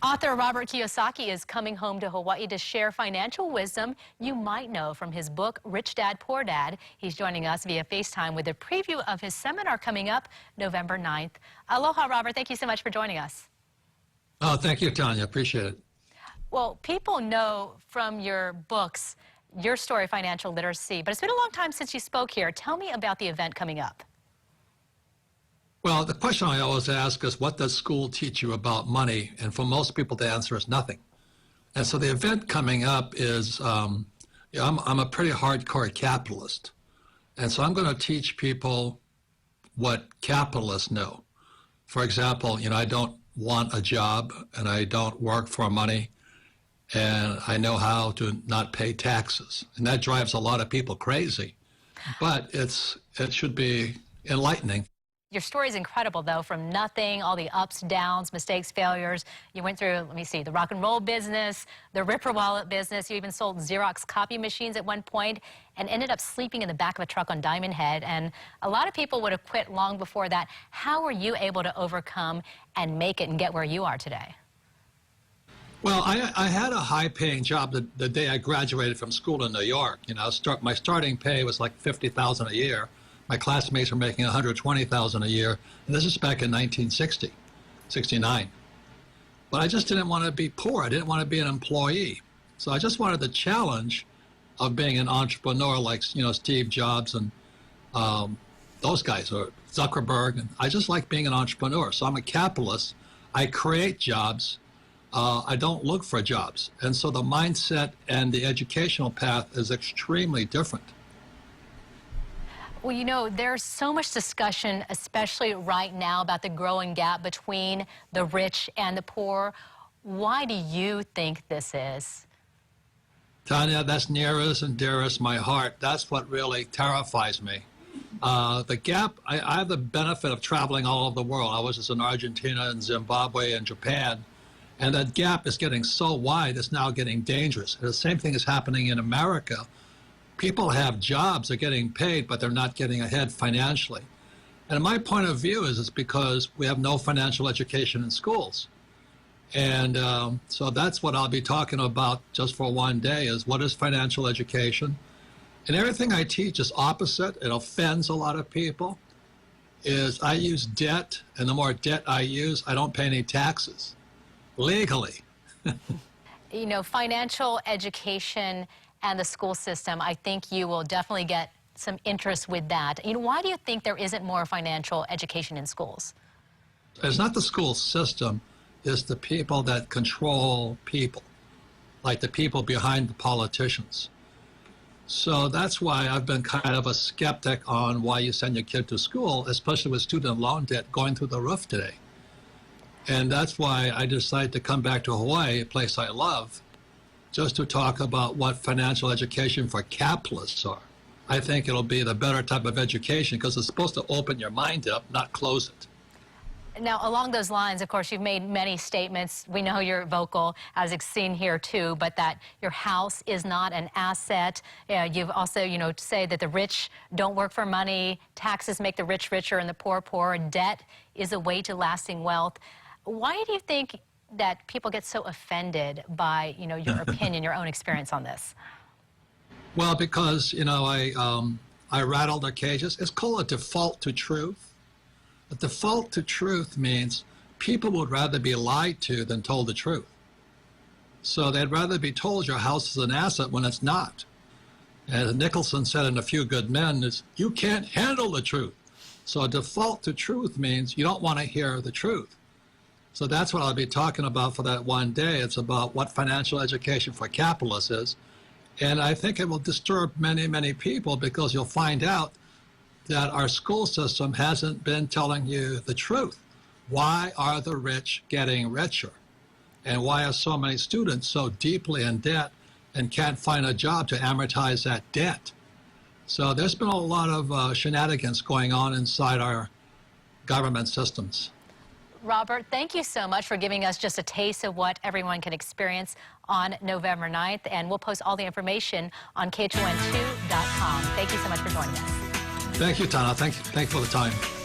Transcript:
Author Robert Kiyosaki is coming home to Hawaii to share financial wisdom you might know from his book, Rich Dad, Poor Dad. He's joining us via FaceTime with a preview of his seminar coming up November 9th. Aloha, Robert. Thank you so much for joining us. Oh, thank you, Tanya. Appreciate it. Well, people know from your books your story of financial literacy, but it's been a long time since you spoke here. Tell me about the event coming up. Well, the question I always ask is, what does school teach you about money? And for most people, the answer is nothing. And so the event coming up is, I'm a pretty hardcore capitalist. And so I'm going to teach people what capitalists know. For example, I don't want a job and I don't work for money, and I know how to not pay taxes. And that drives a lot of people crazy, but it should be enlightening. Your story is incredible, though, from nothing, all the ups, downs, mistakes, failures. You went through, let me see, the rock and roll business, the Ripper Wallet business. You even sold Xerox copy machines at one point and ended up sleeping in the back of a truck on Diamond Head. And a lot of people would have quit long before that. How were you able to overcome and make it and get where you are today? Well, I had a high-paying job the day I graduated from school in New York. My starting pay was like $50,000 a year. My classmates were making $120,000 a year, and this is back in 1960, 69. But I just didn't want to be poor. I didn't want to be an employee. So I just wanted the challenge of being an entrepreneur like, Steve Jobs and those guys, or Zuckerberg. And I just like being an entrepreneur. So I'm a capitalist. I create jobs. I don't look for jobs. And so the mindset and the educational path is extremely different. Well, there's so much discussion, especially right now, about the growing gap between the rich and the poor. Why do you think this is? Tanya, that's nearest and dearest my heart. That's what really terrifies me. The gap, I have the benefit of traveling all over the world. I was just in Argentina and Zimbabwe and Japan. And that gap is getting so wide, it's now getting dangerous. And the same thing is happening in America. People have jobs, they're getting paid, but they're not getting ahead financially. And my point of view is it's because we have no financial education in schools. And so that's what I'll be talking about just for one day, is what is financial education. And everything I teach is opposite. It offends a lot of people. Is I use debt, and the more debt I use, I don't pay any taxes, legally. Financial education and the school system, I think you will definitely get some interest with that. Why do you think there isn't more financial education in schools? It's not the school system, it's the people that control people, like the people behind the politicians. So that's why I've been kind of a skeptic on why you send your kid to school, especially with student loan debt going through the roof today. And that's why I decided to come back to Hawaii, a place I love, just to talk about what financial education for capitalists are. I think it'll be the better type of education because it's supposed to open your mind up, not close it. Now, along those lines, of course, you've made many statements. We know you're vocal, as it's seen here, too, but that your house is not an asset. You've also, say that the rich don't work for money, taxes make the rich richer and the poor poorer, debt is a way to lasting wealth. Why do you think that people get so offended by, your opinion, your own experience on this? Well, because, I rattle their cages. It's called a default to truth. A default to truth means people would rather be lied to than told the truth. So they'd rather be told your house is an asset when it's not. As Nicholson said in A Few Good Men, is you can't handle the truth. So a default to truth means you don't want to hear the truth. So that's what I'll be talking about for that one day. It's about what financial education for capitalists is. And I think it will disturb many, many people because you'll find out that our school system hasn't been telling you the truth. Why are the rich getting richer? And why are so many students so deeply in debt and can't find a job to amortize that debt? So there's been a lot of shenanigans going on inside our government systems. Robert, thank you so much for giving us just a taste of what everyone can experience on November 9th. And we'll post all the information on KHON2.com. Thank you so much for joining us. Thank you, Tana. Thank you for the time.